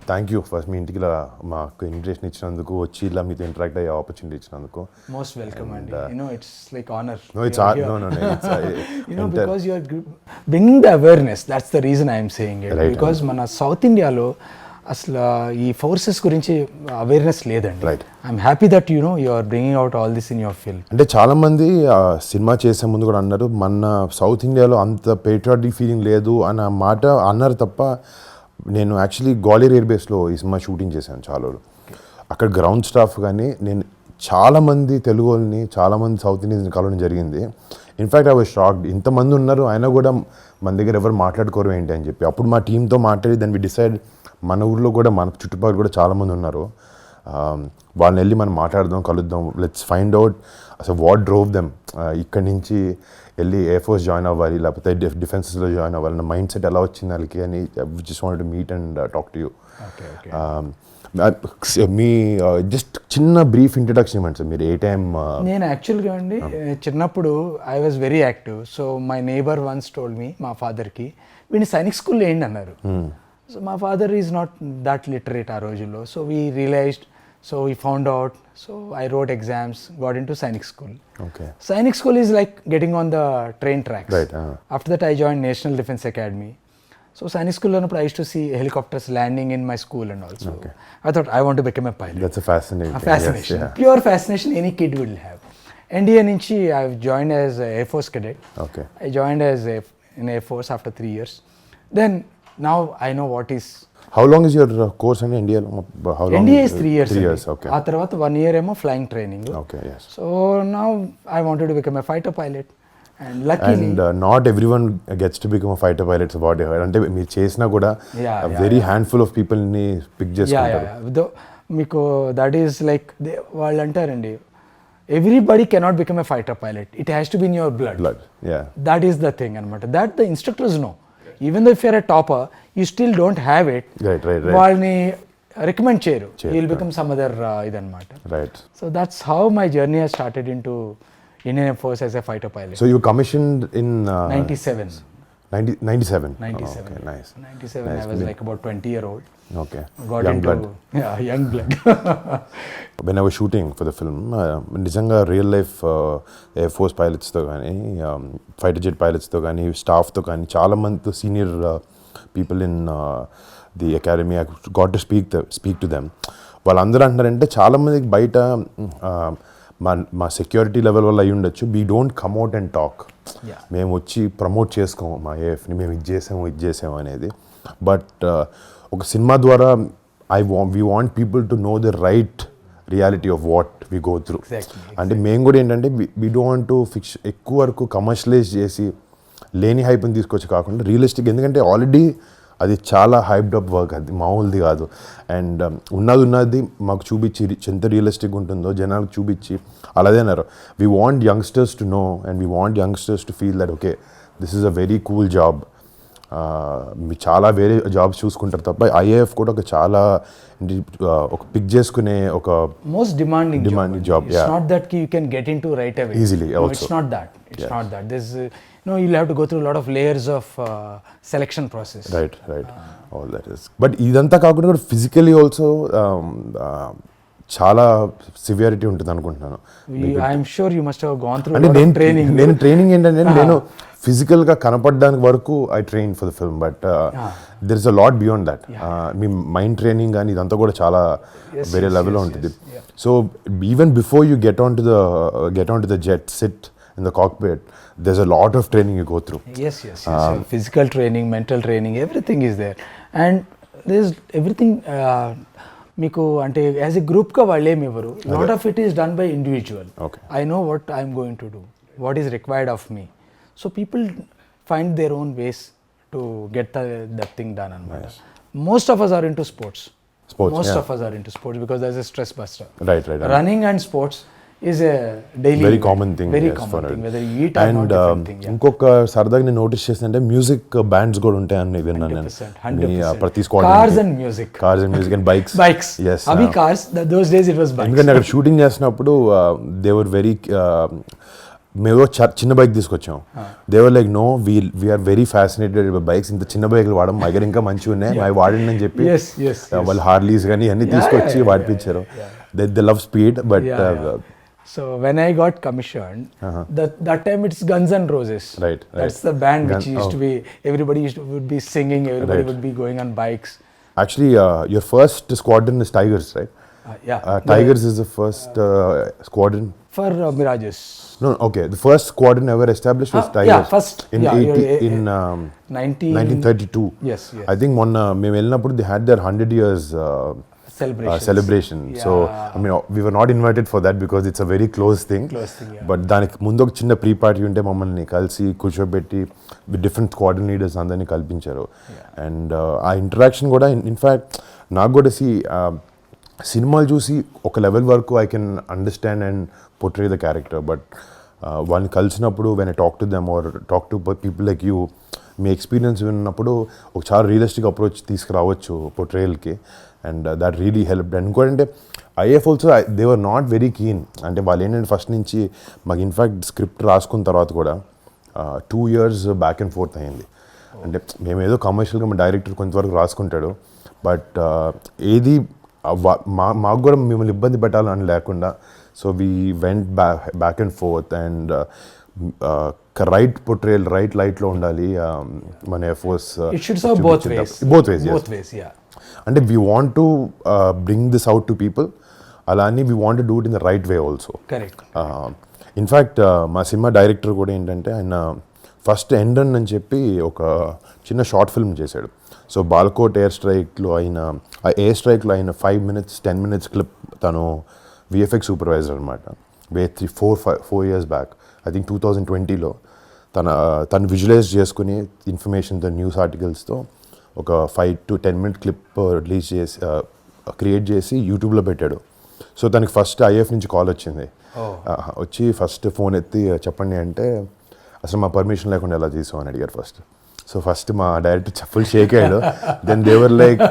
Thank you first మీ ఇంటికి ఇలా మాకు ఇన్విటేషన్ ఇచ్చినందుకు వచ్చి ఇలా మీతో ఇంటరాక్ట్ అయ్యే ఆపర్చునిటీ ఇచ్చినందుకు. మోస్ట్ వెల్కమ్ అండి. It's like honor. No, it's because you are bringing the awareness. That's the reason I am saying it. Right, because మన సౌత్ ఇండియాలో అసలు ఈ ఫోర్సెస్ గురించి అవేర్నెస్ లేదండి. Right. I'm happy that you are bringing out all this in your film. అంటే చాలామంది cinema చేసే ముందు కూడా అన్నారు మన సౌత్ ఇండియాలో అంత పేట్రియాటిక్ ఫీలింగ్ లేదు అన్న మాట అన్నారు తప్ప, నేను యాక్చువల్లీ గ్వాలియర్ ఎయిర్ బేస్లో ఈ సినిమా షూటింగ్ చేశాను చాలా రోజులు. అక్కడ గ్రౌండ్ స్టాఫ్ కానీ నేను చాలామంది తెలుగు వాళ్ళని చాలామంది సౌత్ ఇండియన్స్ కలవడం జరిగింది. ఇన్ఫ్యాక్ట్ ఐ వాజ్ షాక్డ్, ఇంతమంది ఉన్నారు అయినా కూడా మన దగ్గర ఎవరు మాట్లాడుకోరు ఏంటి అని చెప్పి. అప్పుడు మా టీంతో మాట్లాడి దాన్ని వి డిసైడ్ మన ఊర్లో కూడా మన చుట్టుపక్కల కూడా చాలామంది ఉన్నారు, వాళ్ళని వెళ్ళి మనం మాట్లాడదాం, కలుద్దాం, లెట్స్ ఫైండ్ అవుట్ అసలు వాట్ డ్రోవ్ దెమ్ ఇక్కడి నుంచి వెళ్ళి ఎయిర్ ఫోర్స్ జాయిన్ అవ్వాలి లేకపోతే డిఫెన్సెస్లో జాయిన్ అవ్వాలి అన్న మైండ్ సెట్ ఎలా వచ్చింది వాళ్ళకి అని just wanted to meet and talk to you. మీ జస్ట్ చిన్న బ్రీఫ్ ఇంట్రడక్షన్ ఇవ్వండి సార్. మీరు ఏ టైం? నేను యాక్చువల్గా అండి చిన్నప్పుడు I was very active. So my neighbour once told me, మా ఫాదర్కి వీడిని సైనిక్ స్కూల్లో ఏంటి అన్నారు. సో మా father is not that literate ఆ రోజుల్లో. So we realised, so we found out, so I wrote exams, got in to Sainik school. Sainik school is like getting on the train tracks. After that I join National Defence Academy. So Sainik స్కూల్లో ఉన్నప్పుడు I use to see helicopters landing in my school and also I thought I want to become a pilot. That's a fascination. Pure fascination any kid will have. NDA నుంచి I joined as a Air Force cadet. I joined as in Air Force after 3 years. Then now I know what is. How long is your course in India? How long? NDA is 3 years. 3 years, okay. ఆ తర్వాత 1 year ఏమో flying training. Okay, yes. So now I wanted to become a fighter pilot. And luckily. And not everyone gets to become a fighter pilot. So what అంటే మీరు చేసినా కూడా very handful of people ని pick చేసుకుంటారు. మీకు that is like వాళ్ళు అంటారండి, everybody cannot become a fighter pilot. It has to be in your blood. Yeah. That is the thing అన్నమాట. That the instructors know. Even though if you are a topper, you still don't have it. Right. వాళ్ళని recommend చేయరు. You will become some other ఇదన్నమాట. Right. So that's how my journey has started into Indian Air Force as a fighter pilot. So you commissioned in 97. 97. 97. Okay, nice. 97. Nice. I was like about 20-year-old. Okay. Got young blood. Yeah, young blood. When I was shooting for the film, నిజంగా real life air force పైలట్స్తో కానీ fighter jet పైలట్స్తో కానీ స్టాఫ్తో కానీ చాలామందితో senior people in the academy I got to speak to them. వాళ్ళందరూ అంటారంటే చాలామందికి బయట మా సెక్యూరిటీ లెవెల్ వల్ల అయ్యి ఉండొచ్చు, we don't come out and talk. మేము వచ్చి ప్రమోట్ చేసుకోము మా ఏఎఫ్ని, మేము ఇది చేసాము అనేది. బట్ ఒక సినిమా ద్వారా we want people to know the right reality of what we go through. అంటే మేము కూడా ఏంటంటే we don't want to fix ఎక్కువ వరకు కమర్షియలైజ్ చేసి లేని హైప్ని తీసుకొచ్చి కాకుండా రియలిస్టిక్, ఎందుకంటే ఆల్రెడీ అది చాలా హైప్డ్ అప్ వర్క్, అది మామూలుది కాదు. అండ్ ఉన్నది మాకు చూపించి ఎంత రియలిస్టిక్ ఉంటుందో జనాలకు చూపించి అలాగే అన్నారు. We want youngsters to know and we want youngsters to feel that okay this is a very cool job. మీరు చాలా వేరే జాబ్స్ చూసుకుంటారు తప్ప ఐఏఎఫ్ కూడా ఒక చాలా ఒక పిక్ చేసుకునే ఒక most demanding job. It's not that you can get into right away. Easily also. It's not that. Not that. There's you'll have to go through a lot of layers of selection process. Right. All that is. But ఇదంతా కాకుండా కూడా physically also చాలా severity ఉంటుంది అనుకుంటున్నాను. I'm sure you must have gone through అంటే నేను training ఏంటంటే నేను ఫిజికల్గా కనపడడానికి వరకు I train for the film, but there is a lot beyond that. Me mind training కానీ ఇదంతా కూడా చాలా వేరే లెవెల్లో ఉంటుంది. So even before you get on to the jet, SIT in the cockpit, there's a lot of training you go through. Yes. Physical training, mental training, everything is there. And there's everything మీకు అంటే as a గ్రూప్గా వాళ్ళు ఏమి ఇవ్వరు. Lot of it is done by individual. I know what I'm going to do, what is required of me. So people find their own ways to get that thing done అనమాట. Most of us are into sports. Most of us are into sports because there's a stress buster. Right. Running and sports is a daily very common thing. Very common thing, whether you eat or not, different thing. ఇంకొక సరదాగా నేను notice చేసిందంటే music bands కూడా ఉంటాయని విన్నాను నేను. 100%. ప్రతి squad cars and music and bikes. Yes. Abhi cars, those days it was bikes. ఎందుకంటే అక్కడ షూటింగ్ చేసినప్పుడు they were very మేము చిన్న బైక్ తీసుకొచ్చాం. They were like no we are very fascinated bikes, ఇంత చిన్న బైక్లు వాడడం మా దగ్గర ఇంకా మంచిగా ఉన్నాయి, అవి వాడండి అని చెప్పి వాళ్ళు హార్లీస్ కానీ అన్ని తీసుకొచ్చి వాడిపించారు. They love speed but So when I got commissioned, that time it's Guns N' Roses. Right. That's the band which used to be, everybody would be singing, everybody would be going on bikes. Actually, your first squadron is Tigers, right? Tigers is the first squadron. For Mirages. No, okay. The first squadron ever established was Tigers. Yeah, first. In 1932. Yes. I think మేము వెళ్ళినప్పుడు they had their 100 years celebration. So, I mean, we were not invited for that because it's a very close thing. But దానికి ముందు ఒక చిన్న pre party ఉంటే మమ్మల్ని కలిసి కూర్చోబెట్టి డిఫరెంట్ స్క్వాడ్రన్ లీడర్స్ అందరినీ కల్పించారు. అండ్ ఆ ఇంటరాక్షన్ కూడా ఇన్ఫ్యాక్ట్ నాకు కూడా సినిమాలు చూసి ఒక లెవెల్ వరకు I can understand and portray the character, but వాళ్ళని కలిసినప్పుడు when I talk to them or talk to people like you, మీ ఎక్స్పీరియన్స్ విన్నప్పుడు ఒక చాలా రియలిస్టిక్ అప్రోచ్ తీసుకురావచ్చు పోర్ట్రేయల్కి, and that really help. And ఇంకోటంటే if also they were not very keen. అంటే వాళ్ళు ఏంటంటే ఫస్ట్ నుంచి మాకు ఇన్ఫ్యాక్ట్ స్క్రిప్ట్ రాసుకున్న తర్వాత కూడా 2 years బ్యాక్ అండ్ ఫోర్త్ అయింది. అంటే మేమేదో కమర్షియల్గా మా డైరెక్టర్ కొంతవరకు రాసుకుంటాడు, బట్ ఏది మాకు కూడా మిమ్మల్ని ఇబ్బంది పెట్టాలని లేకుండా, so we went back and fourth and right portrayal right లైట్లో ఉండాలి మన ఎఫోర్స్. both ways. అంటే we want to bring this out to people, అలా అని we want to do it in the right way also. In fact మా cinema director కూడా ఏంటంటే ఆయన ఫస్ట్ ఎండన్ అని చెప్పి ఒక చిన్న షార్ట్ ఫిల్మ్ చేశాడు. సో బాల్కోట్ ఎయిర్ స్ట్రైక్లో అయిన ఆ ఎయిర్ స్ట్రైక్లో అయిన 5 minutes 10 minutes క్లిప్ తను విఎఫ్ఎక్స్ సూపర్వైజర్ అనమాట. 4 years బ్యాక్, ఐ థింక్ 2020లో తను విజువలైజ్ చేసుకుని ఇన్ఫర్మేషన్తో న్యూస్ ఆర్టికల్స్తో ఒక 5 to 10 minute క్లిప్ రిలీజ్ చేసి క్రియేట్ చేసి యూట్యూబ్లో పెట్టాడు. సో తనకి ఫస్ట్ ఐఎఫ్ నుంచి కాల్ వచ్చింది. వచ్చి ఫస్ట్ ఫోన్ ఎత్తి చెప్పండి అంటే అసలు మా పర్మిషన్ లేకుండా ఎలా తీసావు అని అడిగారు ఫస్ట్. సో ఫస్ట్ మా డైరెక్టర్ ఫుల్ షేక్ అయ్యాడు. Then they were like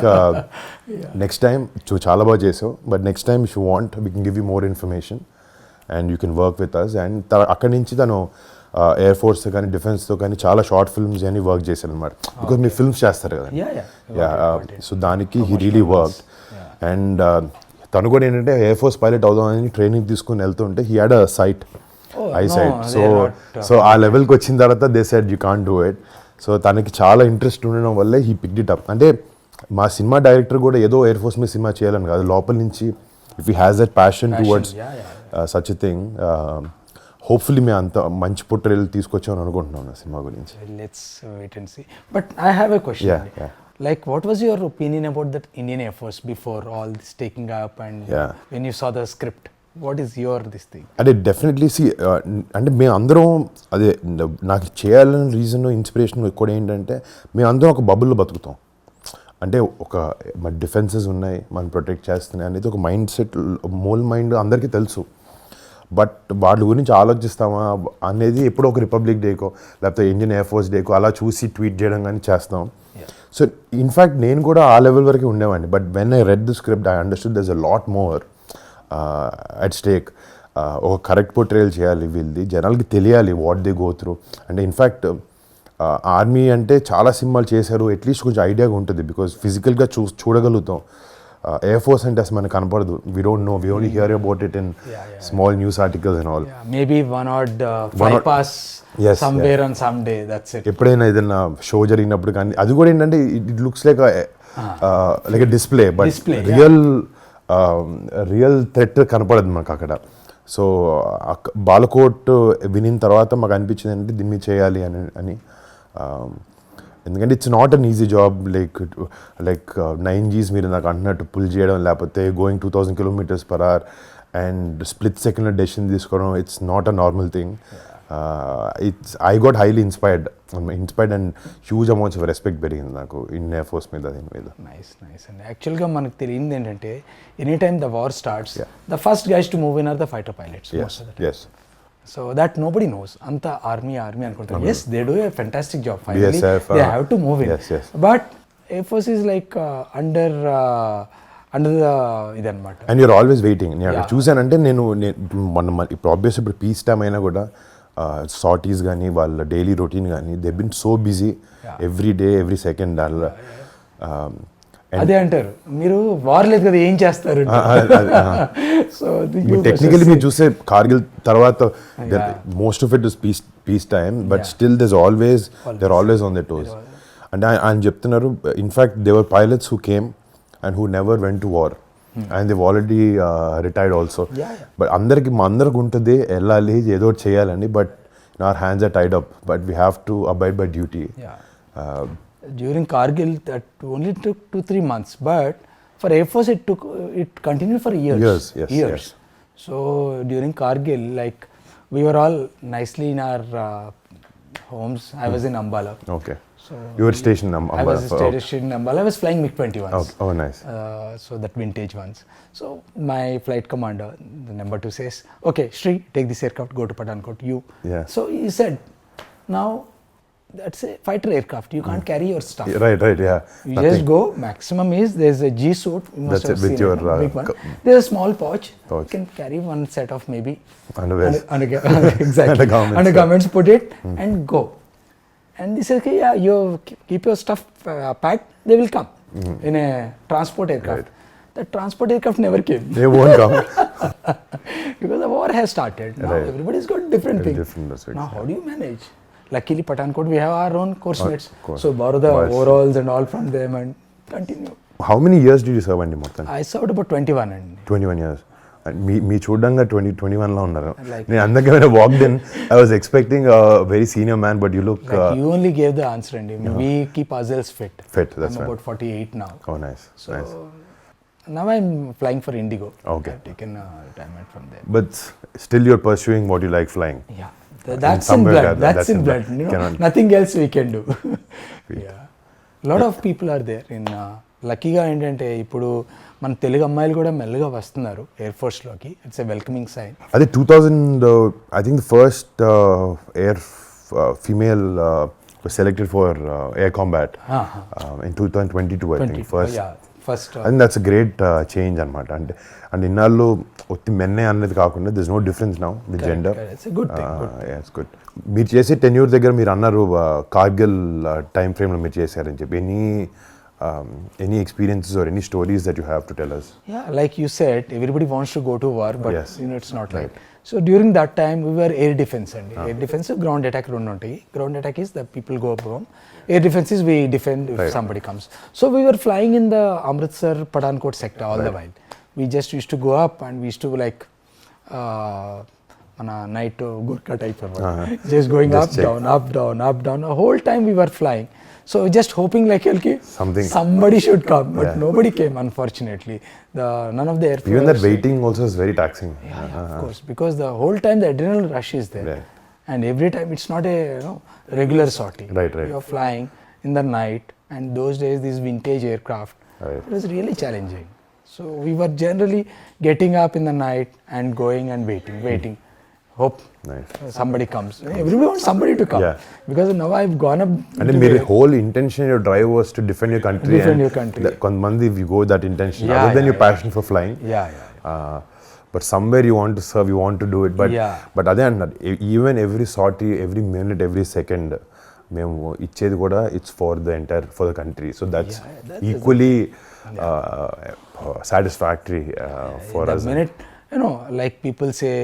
next time చాలా బాగా చేసావు, but next time if you want we can give you more information and you can work with us. And అక్కడి నుంచి తను ఎయిర్ ఫోర్స్తో కానీ డిఫెన్స్తో కానీ చాలా షార్ట్ ఫిల్మ్స్ అని వర్క్ చేశాను అనమాట. బికాజ్ మీరు ఫిల్మ్స్ చేస్తారు కదా. సో దానికి హీ రియలీ వర్క్. అండ్ తను కూడా ఏంటంటే ఎయిర్ ఫోర్స్ పైలట్ అవుదామని ట్రైనింగ్ తీసుకుని వెళ్తుంటే he had a sight, eye sight. So ఆ లెవెల్కి వచ్చిన తర్వాత they said you can't do it. So తనకి చాలా ఇంట్రెస్ట్ ఉండడం వల్లే హీ పిక్డ్ ఇట్ అప్. అంటే మా సినిమా డైరెక్టర్ కూడా ఏదో ఎయిర్ ఫోర్స్ మీద సినిమా చేయాలని కాదు, లోపల నుంచి if he has that passion towards such a thing, hopefully మేము అంత మంచి పోర్ట్రేయల్ తీసుకొచ్చామని అనుకుంటున్నాను సినిమా గురించి. Let's wait and see. But I have a question. Yeah. Like, what was your opinion about that Indian Air Force before all this taking up and when you saw the script? What is your this thing? అంటే definitely అంటే మేము అందరం అదే నాకు చేయాలని reason inspiration కూడా ఏంటంటే మేము అందరం ఒక బబుల్లో బతుకుతాం. అంటే ఒక మన డిఫెన్సెస్ ఉన్నాయి, మనం ప్రొటెక్ట్ చేస్తున్నాయి అనేది ఒక మైండ్ సెట్, మోల్ మైండ్ అందరికీ తెలుసు. బట్ వాళ్ళ గురించి ఆలోచిస్తామా అనేది ఎప్పుడో ఒక రిపబ్లిక్ డేకో లేకపోతే ఇండియన్ ఎయిర్ ఫోర్స్ డేకో అలా చూసి ట్వీట్ చేయడం కానీ చేస్తాం. సో ఇన్ఫ్యాక్ట్ నేను కూడా ఆ లెవెల్ వరకు ఉండేవాడిని. But when I read the script I understood there is a lot more at stake. ఒక కరెక్ట్ పోర్ట్రేయల్ చేయాలి, వీళ్ళది జనాలకి తెలియాలి వాట్ దే గో త్రూ. అంటే ఇన్ఫ్యాక్ట్ ఆర్మీ అంటే చాలా సినిమాలు చేశారు, అట్లీస్ట్ కొంచెం ఐడియాగా ఉంటుంది బికాజ్ ఫిజికల్గా చూడగలుగుతాం. ఎయిర్ ఫోర్స్ అంటే అసలు మనకు కనపడదు. We don't know, we only hear about it in small news articles and all. Maybe one or fly pass somewhere on some day, that's it. ఎప్పుడైనా ఏదైనా షో జరిగినప్పుడు కానీ అది కూడా ఏంటంటే it looks like like a display, but real threat కనపడదు మనకు అక్కడ. సో బాలకోట్ వినిన తర్వాత మాకు అనిపించింది అంటే దీన్ని చేయాలి అని. ఎందుకంటే it's not an easy job. Like 9 Gs మీరు నాకు అంటున్నట్టు పుల్ చేయడం, లేకపోతే going 2000 km/h and split second decision తీసుకోవడం, it's not a normal thing. I got highly inspired and huge amounts of respect పెరిగింది నాకు ఇండియన్ ఎయిర్ ఫోర్స్ మీద, దీని మీద. నైస్ అండి. యాక్చువల్గా మనకు తెలియంది ఏంటంటే any time the war starts the first guys to move in are the fighter pilots. Yes. So that nobody knows. Anta army అనుకుంటారు. Yes, they do a fantastic job. Finally, they have to move in. Yes. But Air Force is like under the ఇదన్నమాట. And you're always waiting. నేను చూసానంటే నేను మొన్న ఇప్పుడు obvious ఇప్పుడు peace time అయినా కూడా సార్టీస్ కానీ వాళ్ళ డైలీ రొటీన్ కానీ they been so busy every day every second అలా అదే అంటారు మీరు వార్ లేదు కదా ఏం చేస్తారు సో టెక్నికలీ మీరు చూస్తే కార్గిల్ తర్వాత most of it is peace time but still there always on the toes అంటే ఆయన చెప్తున్నారు in fact they were pilots who came and who never went to war and they've already retired also but అందరికి ఉంటుంది వెళ్ళాలి ఏదో ఒకటి చేయాలని but our hands are tied up but we have to abide by duty. During Kargil, that only took 2-3 months, but for Air Force it continued for years. Yes. So during Kargil, like we were all nicely in our homes. I was in Ambala. Okay. So you were stationed in Ambala. I was stationed in Ambala. I was flying MiG-21s. Okay. Oh, nice. So that vintage ones. So my flight commander, the number 2 says, "Okay, Shri, take this aircraft, go to Pathankot. You." Yeah. So he said, "Now." That's a fighter aircraft. You can't carry your stuff. Right, yeah. You just go. Maximum is there's a G suit. You must That's have it, with seen your, it, big one. There's a small pouch. You can carry one set of maybe underwear. Exactly. Undergarments. Put it and go. And they say, okay, yeah, you keep your stuff packed. They will come in a transport aircraft. Right. The transport aircraft never came. They won't come. Because the war has started. Now everybody's got different things. Different. Now how do you manage? Luckily, Pathankot, we have our own course mates. Course. So borrow the overalls and all from them and continue. How many years did you serve అండి మొత్తం? I served about 21 and 21 years. మీ చూడంగా 21లో ఉన్నారు. Like నేను అందుకే when I walked in, I was expecting a very senior man, but you look. Like you only gave the answer, and we keep ourselves fit. That's I'm about 48 now. Oh, nice. So nice. now I'm flying for Indigo. Okay. I've taken retirement from there. But still, you're pursuing what you like flying. Yeah. That's in blood. That's in blood. You know, nothing else we can do. Yeah. Lot of people are there in లక్కీగా ఏంటంటే ఇప్పుడు మన తెలుగు అమ్మాయిలు కూడా మెల్లగా వస్తున్నారు air ఫోర్స్లోకి. It's a welcoming sign. అదే 2000 I think the first air female was selected for air combat in 2022 I think first. First I think that's a great change అనమాట. అంటే ఇన్నాళ్ళు ఒత్తి మెన్నే అన్నది కాకుండా there's no difference now with gender. It's a good thing. Yeah, it's good. మీరు చేసే tenure దగ్గర మీరు అన్నారు కార్గిల్ టైం ఫ్రేమ్లో మీరు చేశారని చెప్పి any experiences or any stories that you have to tell us? Yeah, like you said, everybody wants to go to war, but yes. You know it's not right. So during that time we were air defense and air defense ground attack రెండు ఉంటాయి. Ground attack is the people go home. Air defense is we defend if somebody comes. So we were flying in the Amritsar Pathankot sector all the while. We just used to go up and we used to like on a night Gurkha type of just going just up, down. The whole time we were flying. So just hoping like somebody should come, but nobody came unfortunately. None of the air force. Even that waiting also is very taxing. Yeah, of course, because the whole time the adrenaline rush is there. Right. And every time it's not a regular sortie. Right. You're flying in the night, and those days these vintage aircraft, it was really challenging. So we were generally getting up in the night and going and waiting. Hope somebody comes. Everybody wants somebody to come. Because now I've gone up. And then your whole intention, your drive was to defend your country. Defend your country. Konmandi, if you go with that intention, other than your passion for flying. But somewhere you want to serve, you want to do it. But other than that, even every sortie, every minute, every second, మేము ఇచ్చేది కూడా it's for the country. So that's equally satisfactory for us. The minute, like people say,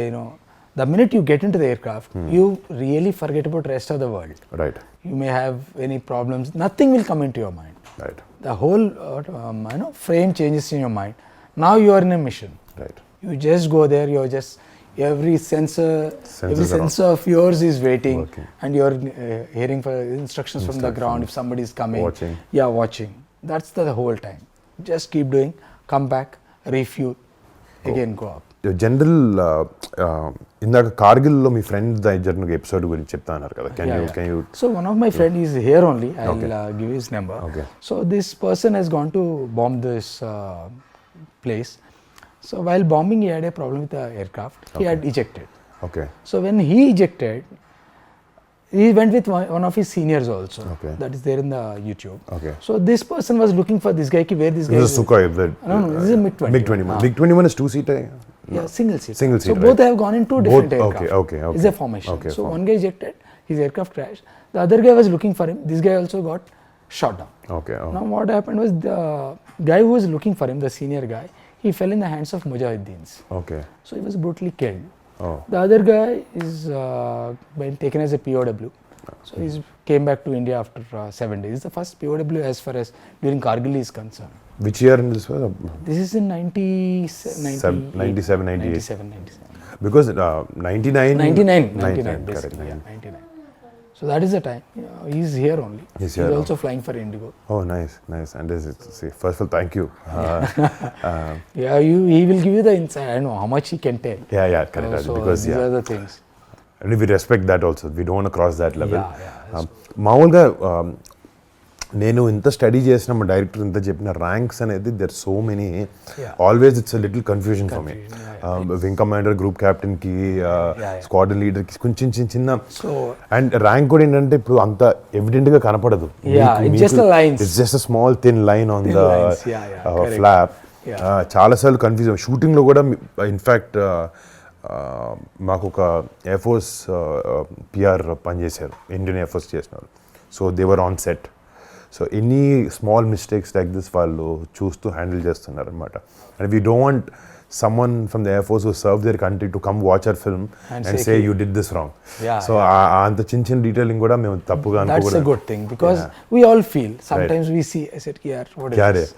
the minute you get into the aircraft, you really forget about the rest of the world. Right. You may have any problems. Nothing will come into your mind. Right. The whole frame changes in your mind. Now you are in a mission. Right. You just go there. You're just every sensor of yours is waiting, and you're hearing for instructions from the ground. If somebody is coming, watching. That's the whole time. Just keep doing. Come back, refuel, again go up. General ఇందాక కార్గిల్లో మీ friend జరిగిన episode గురించి చెప్తా అన్నారు కదా. Can you So one of my friend is here only. I'll give his number. Okay. So this person has gone to bomb this place. So while bombing, he had a problem with the aircraft. He had ejected. Okay. So when he ejected, he went with one of his seniors also. Okay. That is there in the YouTube. Okay. So this person was looking for this guy. Where this guy This is Sukhoi. No, this is a MiG-21. MiG-21. MiG-21 is two-seater. Yeah, single seat. Single So seat, both right. have gone in two different aircraft. Okay. It's a formation. Okay, So one guy ejected, his aircraft crashed. The other guy was looking for him. This guy also got shot down. Okay. Oh. Now what happened was the guy who was looking for him, the senior guy, he fell in the hands of Mujahiddeens. Okay. So he was brutally killed. Oh. The other guy is been taken as a POW. So he came back to India after 7 days. It's the first POW as far as during Kargil is concerned. Which year in this was? This is in 97, 98. 97. Because 99. 99 correct. basically, yeah, 99. So that is the time. He's here only. He's here, also flying for Indigo. Oh, nice. And this is, see, first of all, thank you. Yeah, he will give you the insight. I know how much he can tell. Yeah, correct. So Because these are the things. and we respect that also. We don't want to cross that level. Yeah. మామూలుగా నేను ఇంత study చేసిన మా director ఇంత చెప్పిన ranks అనేది there so many always it's little confusion for me wing commander group captain కి squadron leader కి కొంచెం చిన్న అండ్ ర్యాంక్ కూడా ఏంటంటే ఇప్పుడు అంత ఎవిడెంట్ గా కనపడదు. It's just small thin line on the flap. చాలాసార్లు కన్ఫ్యూజన్ షూటింగ్ లో కూడా ఇన్ఫ్యాక్ట్ మాకు ఒక ఎయిర్ ఫోర్స్ పిఆర్ పనిచేశారు, ఇండియన్ ఎయిర్ ఫోర్స్ చేసినారు. So they were on set. So any small mistakes like this వాళ్ళు చూస్తూ హ్యాండిల్ చేస్తున్నారు అనమాట. And we don't want someone from the Air Force who served their country to come watch our film and say you did this wrong. So అంత చిన్న detailing కూడా మేము తప్పుగా అనుకోకూడదు. That's a good thing because we all feel sometimes we see I said yaar what is this?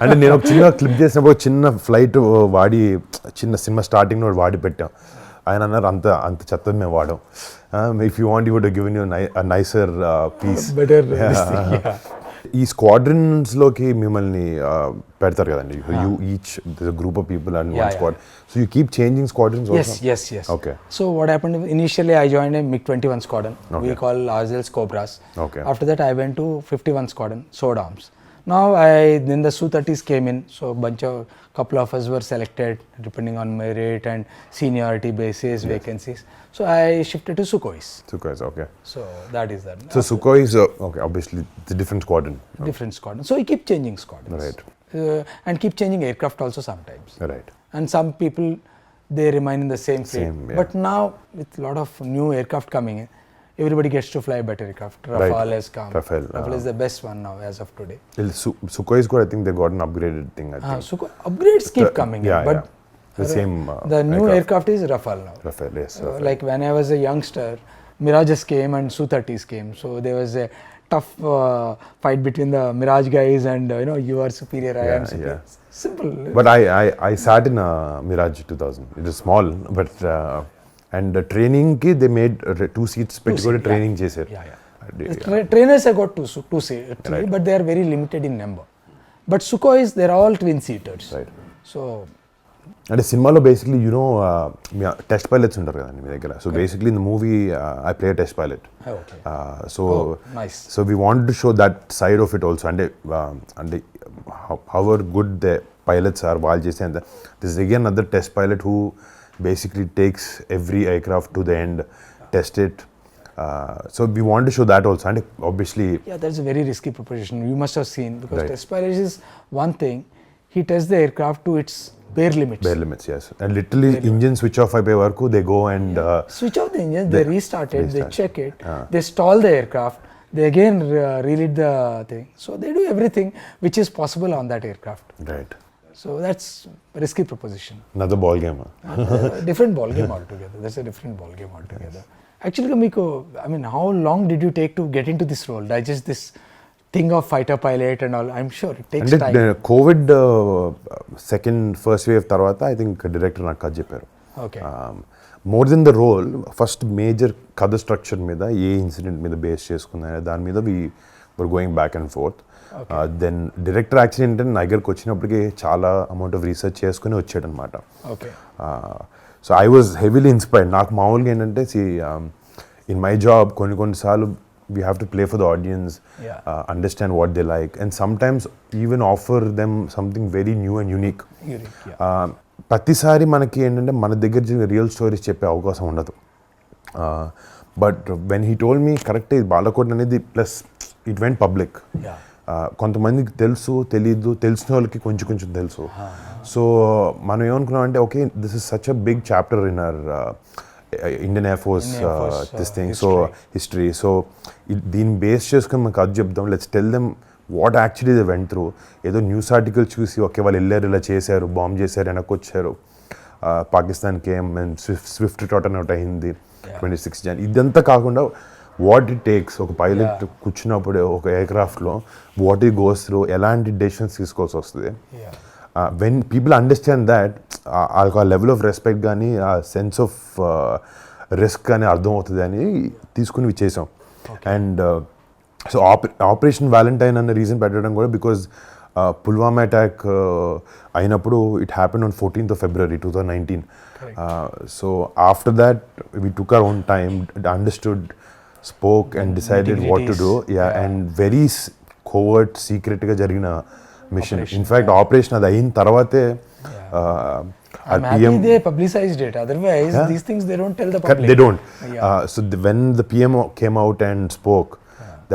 అంటే నేను ఒక చిన్న క్లిప్ చేసినప్పుడు చిన్న ఫ్లైట్ వాడి చిన్న సినిమా స్టార్టింగ్ లో వాడి పెట్టాం. ఆయన అన్నారు అంత చెత్త మేము వాడాం. If you want you would given you nicer piece. ఈ స్క్వాడ్రన్స్లోకి మిమ్మల్ని పెడతారు కదండి. You each group of people and one squad. So you keep changing squadrons also? Yes. Okay. So what happened initially I joined a MiG-21 squadron. We call ourselves Cobras. Okay. After that I went to 51 squadron, Sword Arms. Now then the Su-30s came in, so couple of us were selected depending on merit and seniority basis, vacancies. So I shifted to Sukhois. Okay. So that is that. So Sukhoi is okay. Obviously, it's a different squadron. Different squadron. So we keep changing squadrons. Right. And keep changing aircraft also sometimes. Right. And some people they remain in the same fleet. But now with a lot of new aircraft coming in, everybody gets to fly better aircraft. Rafale has come. Rafale is the best one now as of today. Sukhoi is good. I think they got an upgraded thing. I think. Sukhoi upgrades keep coming in, but the same. The new aircraft is Rafale now. Rafale, yes. Like when I was a youngster, Mirages came and Su-30s came. So there was a tough fight between the Mirage guys and you are superior, I am superior. Simple. But I sat in a Mirage 2000. It is small, but and training ki they made 2 seats petti training chesaru. Trainers have got two seats, but they are very limited in number. But Sukhois, they are all twin seaters. Right. So అంటే సినిమాలో basically test pilots ఉంటారు కదండి మీ దగ్గర. So basically in the movie I play test pilot. So we want to show that side of it also. అంటే however good the pilots are వాళ్ళు చేసే అంత. This again other test pilot who basically takes every aircraft to the end, test it. So we want to show that also, and obviously that's a very risky proposition. You must have seen, because test pilot is one thing, he tests the aircraft to its bare limits. Yes, and literally engine switch off అయిపోయే వరకు they go and switch off the engine, they restart it, they check it, they stall the aircraft, they again relit the thing. So they do everything which is possible on that aircraft. Right. So that's a risky proposition. Another ball game. Different ball game altogether. That's a different ball game altogether. Actually, Miko, I mean, how long did you take to get into this role? Digest this thing of fighter pilot and all. I'm sure it takes time. COVID first wave tarvata, I think director నాకు కథ చెప్పారు. Okay. More than the role, first major కథ structure మీద ఏ incident మీద base చేసుకున్నా దాని మీద we were going back and forth. Then director actually ఏంటంటే నా దగ్గరకు వచ్చినప్పటికీ చాలా అమౌంట్ ఆఫ్ రీసెర్చ్ చేసుకుని వచ్చాడు అనమాట. So I was heavily inspired. నాకు మామూలుగా ఏంటంటే ఇన్ మై జాబ్ కొన్నిసార్లు we have to play for the audience, understand what they like, and sometimes even offer them something very new and unique. ప్రతిసారి మనకి ఏంటంటే మన దగ్గర రియల్ స్టోరీస్ చెప్పే అవకాశం ఉండదు. But when he told me correct ఇది బాలకోట్ అనేది ప్లస్ ఇట్ వెంట్ పబ్లిక్. కొంతమందికి తెలుసు తెలీదు, తెలిసిన వాళ్ళకి కొంచెం కొంచెం తెలుసు. సో మనం ఏమనుకున్నాం అంటే okay this is such a big chapter in our Indian air force this thing, so history. So దీన్ని బేస్ చేసుకొని మనకు అది చెప్దాం, let's tell them what actually they went through. ఏదో న్యూస్ ఆర్టికల్ చూసి ఓకే వాళ్ళు వెళ్ళారు, ఇలా చేశారు, బాంబ్ చేశారు, వెనక్కి వచ్చారు, పాకిస్తాన్కి ఏం స్విఫ్ట్ టోటన్ అవుట్ అయింది 26 Jan. ఇదంతా కాకుండా వాట్ ఇట్ టేక్స్, ఒక పైలట్ కూర్చున్నప్పుడు ఒక ఎయిర్క్రాఫ్ట్లో వాట్ ఇట్ గోస్ త్రూ, ఎలాంటి డెసిషన్స్ తీసుకోవాల్సి వస్తుంది. వెన్ పీపుల్ అండర్స్టాండ్ దాట్, ఆ లెవెల్ ఆఫ్ రెస్పెక్ట్ కానీ ఆ సెన్స్ ఆఫ్ రిస్క్ కానీ అర్థమవుతుంది అని తీసుకుని చేసాం. అండ్ సో ఆపరేషన్ వ్యాలంటైన్ అన్న రీజన్ పెట్టడం కూడా బికాజ్ పుల్వామా అటాక్ అయినప్పుడు it happen on 14th of February 2019. So after that we took our own time, understood, spoke and decided what to do. And very covert, secretగా జరిగిన machine. In fact operation అది అయిన తర్వాతే I'm happy they publicized it. Otherwise, these things they don't tell the public. They don't. So when the PM came out and spoke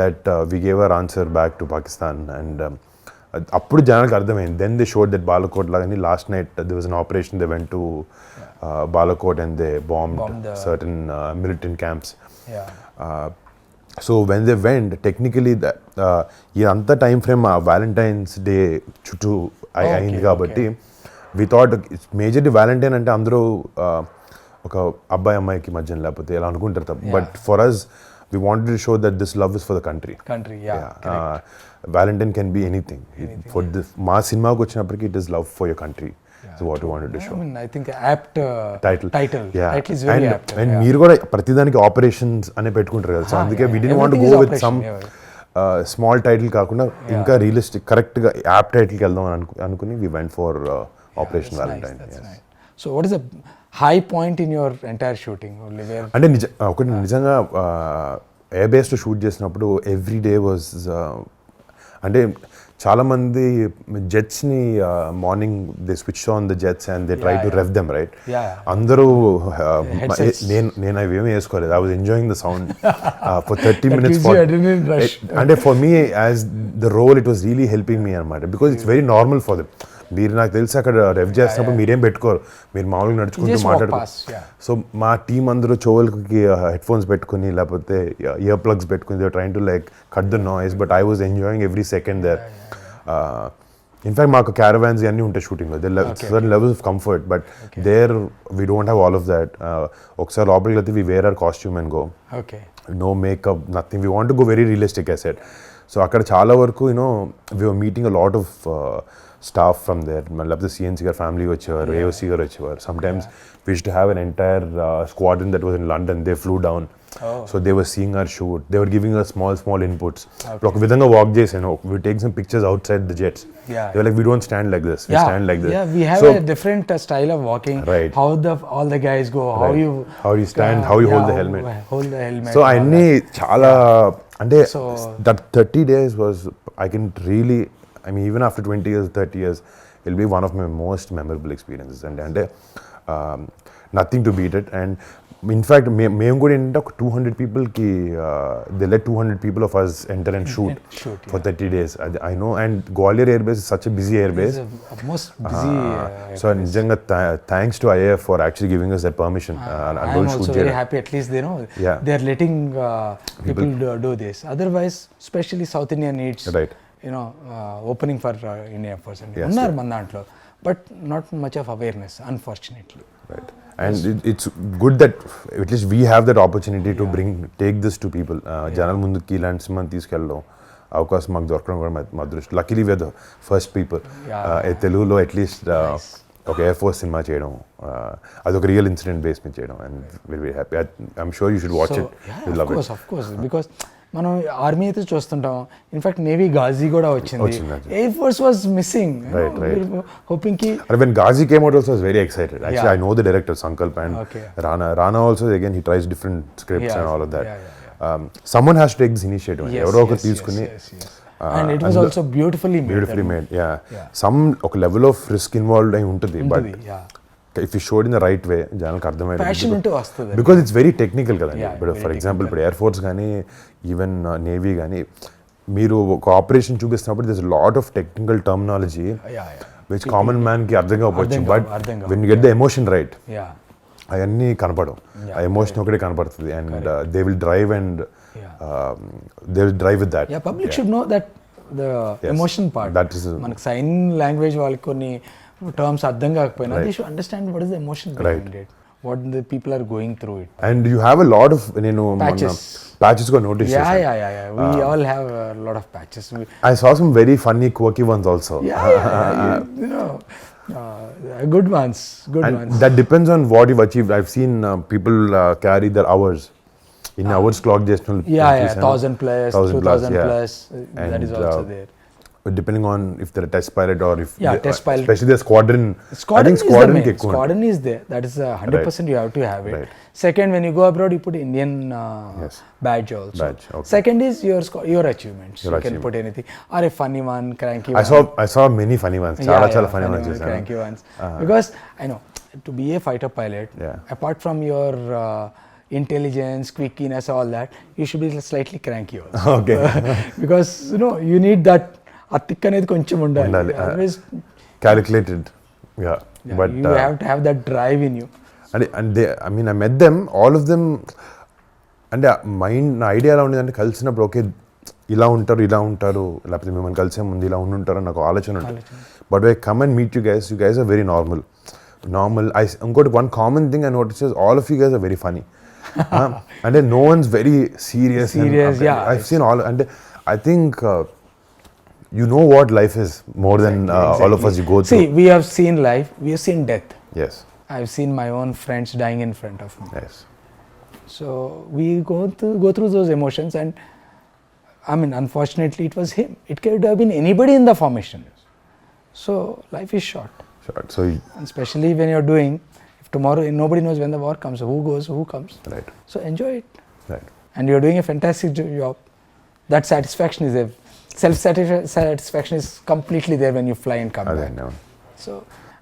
that we gave our answer back to Pakistan, and అప్పుడు జనాలకు అర్థమైంది. Then they showed that Balakot lagani last night there was an operation, they went to Balakot and they bombed certain militant camps. So when they went, technically ఇదంతా time frame Valentine's Day చుట్టూ అయింది కాబట్టి we thought it's majorly Valentine అంటే అందరూ ఒక అబ్బాయి అమ్మాయికి మధ్యన లేకపోతే ఇలా అనుకుంటారు తప్ప. But for us we wanted to show that this love is for the country. Valentine can be anything. For this మా సినిమాకి వచ్చినప్పటికీ it is love for your country. So what we wanted to show. I mean, I think apt title. Yeah. Title is very apt. And మీరు కూడా ప్రతిదానికి operations అనే పెట్టుకుంటారు కదా. So అందుకే we didn't want to go with some small title కాకుండా ఇంకా realistic కరెక్ట్గా యాప్ టైటిల్కి వెళ్దాం అనుకుని we went for Operation Valentine. So what is the high point in your entire shooting? అంటే ఒకటి నిజంగా ఎయిర్ బేస్లో షూట్ చేసినప్పుడు ఎవ్రీ డే వాజ్ అంటే చాలామంది జెట్స్ని morning they switch on the jets and they try to rev them right. అందరూ నేను అవి ఏమీ వేసుకోలేదు. I was enjoying the sound for 30 minutes. అంటే for me as the role it was really helping me అనమాట, because it's very normal for them. మీరు నాకు తెలిసి అక్కడ రెవ్ చేస్తున్నప్పుడు మీరేం పెట్టుకోరు, మీరు మామూలుగా నడుచుకుంటూ మాట్లాడుకోరు. సో మా టీం అందరూ చెవులకి హెడ్ ఫోన్స్ పెట్టుకుని లేకపోతే ఇయర్ ప్లగ్స్ పెట్టుకుని train to like cut the noise, but I was enjoying every second there. In fact మాకు క్యారవాన్స్ అన్నీ ఉంటాయి షూటింగ్లో, certain levels of comfort, but there we don't have all of that. ఒకసారి లోపలికి వెళ్తే we wear our costume and go, no makeup, nothing. We want to go very realistic I said. So అక్కడ చాలా వరకు you know we were meeting a lot of staff from there. లేకపోతే CNC గారు family వచ్చేవారు, AOC గారు వచ్చేవారు. Sometimes we used to have an entire squadron that was in London. They flew down. So they were seeing our shoot. They were giving us small inputs. ఒక విధంగా walk చేసాను. We take some pictures outside the jets. They were like, we don't stand like this. We stand like this. Yeah, we have a different style of walking. Right. How all the guys go. How you stand. How you hold the helmet. Hold the helmet. So అన్ని చాలా అంటే that 30 days was, I can really, I mean even after 20 years, 30 years, it'll be one of my most memorable experiences. And nothing to beat it. And in fact మేము కూడా ఏంటంటే ఒక 200 పీపుల్కి they let 200 people of us enter and shoot for 30 days. I know, and Gwalior Air Base is such a busy air base. Most busy. So నిజంగా thanks to IAF for actually giving us that permission. I'm also very happy, at least they know they are letting people do this. Otherwise, especially South India needs opening for India Force. Unnar man dantlo, but not much of awareness, unfortunately. Right. And it's good that at least we have that opportunity to take this to people. జనాల ముందుకి ఇలాంటి సినిమాని తీసుకెళ్ళడం అవకాశం మాకు దొరకడం కూడా మా అదృష్టం. Luckily we're the first people తెలుగులో అట్లీస్ట్ ఒక ఎయిర్ ఫోర్స్ సినిమా చేయడం, అదొక రియల్ ఇన్సిడెంట్ బేస్ మీద చేయడం. And very happy. I'm sure you should watch it. You love it. Of course, because మనం ఆర్మీ అయితే చూస్తుంటాం. ఇన్ఫాక్ట్ నేవీ గాజీ కూడా వచ్చింది. Air force was missing. Hoping కి when Ghazi came out also I was very excited. Actually I know the director Sankalp and Rana also, again he tries different scripts and all of that. Someone has to take this initiative. ఎవరో ఒకరు తీసుకుని, and it was also beautifully made. Some ఒక level of risk involved అయి ఉంటుంది, but if you showed in the right way జనాలకు passion అర్థమయ్యేది, ఉంటే వస్తుంది. బికాజ్ ఇట్స్ వెరీ టెక్నికల్ కదండి. Yeah, ఇప్పుడు very ఫర్ ఎగ్జాంపుల్ ఇప్పుడు ఎయిర్ ఫోర్స్ కానీ ఈవెన్ నేవీ కానీ మీరు ఒక ఆపరేషన్ చూపిస్తున్నప్పుడు this lot of technical terminology which common man కి అర్థం కావచ్చు, but when you get the emotion right yeah అవన్నీ కనపడవు. ఆ ఎమోషన్ ఒకటే కనపడుతుంది and they will drive and they will drive with that. Yeah public should know that the emotion part. That is మనకి sign language వాళ్ళకి కొన్ని terms అర్థం కాకపోయినా they should understand what is the emotion behind it, what the people are going through it. And you have a lot of నేను patches కూడా notice Yeah, చేశాను. yeah, yeah, yeah. We all have a lot of patches. I saw some very funny quirky ones also. You know, good ones, good And ones. that depends on what you've achieved. I've seen people carry their hours. In hours clock just Yeah, 1,000 plus, 2,000 plus. That And, is also there. depending on if they're a test pilot or if Yeah, test pilot. especially the squadron. I Squadron think is the squadron main. ki ekku undi. Squadron is there. That is 100% you have to have it. Right. Second, when you go abroad, you put Indian Yes. badge also. Badge, okay. Second is your achievements. Your You can put anything or a funny one, cranky one. I saw many funny ones. Chala funny ones one, chesaను. cranky ones. Because I know to be a fighter pilot, Yeah. apart from your intelligence, quickiness, all that, you should be slightly cranky also. Okay. Because you need that. ఆ thick అనేది కొంచెం ఉండాలి. ఉండాలి. Always, Calculated. Yeah. But you have to have that drive in you. and they, I mean, I met them, all of them. అంటే mind నా idea ఎలా ఉండేదంటే కలిసినప్పుడు ఓకే ఇలా ఉంటారు లేకపోతే మిమ్మల్ని కలిసే ముందు ఇలా ఉండుంటారు నాకు ఆలోచన ఉంటుంది. But I come and meet you guys are very normal. ఇంకోటి one common thing I notice all of you guys are very funny. అంటే no ones very serious. Yeah. I seen all అంటే I think you know what life is more than all of us you go through. See, we have seen life, we have seen death. Yes. I've seen my own friends dying in front of me. Yes. So we go through those emotions, and I mean, unfortunately, it was him. It could have been anybody in the formation. So life is short. Sure. So And especially when you're doing, if tomorrow nobody knows when the war comes, who goes, who comes. right. So enjoy it. Right. And you're doing a fantastic job. That satisfaction is there. Self-satisfaction is completely there when you fly and come back. No. So,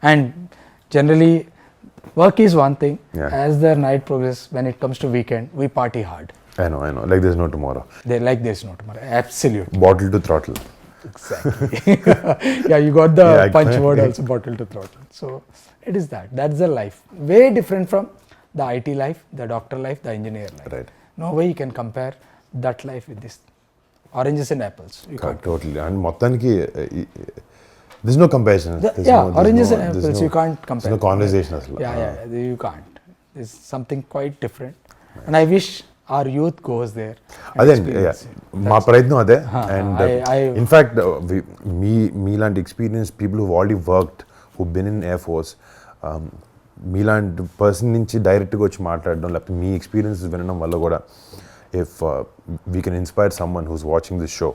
and generally, work is one thing. Yeah. As the night progresses, when it comes to weekend, we party hard. I know. Like there's no tomorrow. They're like there's no tomorrow. Absolutely. Bottle to throttle. Exactly. Yeah, you got the Yeah, punch word also, bottle to throttle. So, it is that. That's the life. Way different from the IT life, the doctor life, the engineer life. Right. No way you can compare that life with this. Oranges and apples. You can't. Totally. And మొత్తానికి there's no comparison. Oranges and apples, you can't compare. There's no conversation అసలు. Yeah, you can't. It's something quite different. And I wish our youth goes there. and అదే experience it. మా ప్రయత్నం అదే. And I- in fact మీలాంటి experience people who already worked who been in air force మీలాంటి person నుంచి డైరెక్ట్గా వచ్చి మాట్లాడడం లేకపోతే మీ ఎక్స్పీరియన్సెస్ వినడం వల్ల కూడా if we can inspire someone who's watching this show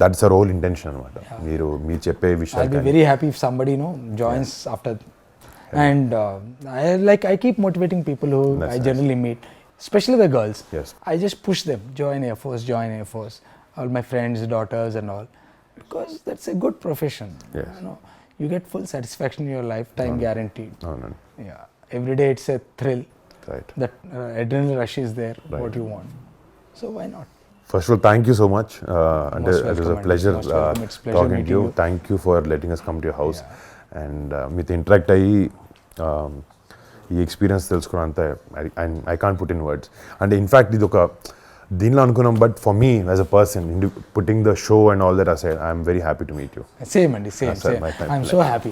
that's our whole intention అనమాట. మీరు చెప్పే I'll be విషయాలు very happy if somebody joins after. And I keep motivating people who That's I nice. generally meet, especially the girls. Yes. I just push them, join Air Force. All my friends, daughters and all, because that's a good profession. Yes. You get full satisfaction in your life, time guaranteed. అవునండి. Yeah, every day it's a thrill. Right. That adrenaline rush is there. Right. What you want, so why not? First of all, thank you so much. And Most it was a welcome, pleasure most welcome. It's pleasure talking to meeting you. you. Thank you for letting us come to your house. And మీతో interact అయ్యి ఈ experience తెలుసుకోవడం అంతా I can't put in words. అంటే in fact ఇది ఒక దీనిలో అనుకున్నాం, but for me as a person putting the show and all that aside I'm very happy to meet you. Same, Andy. Same. my friend. I'm so happy.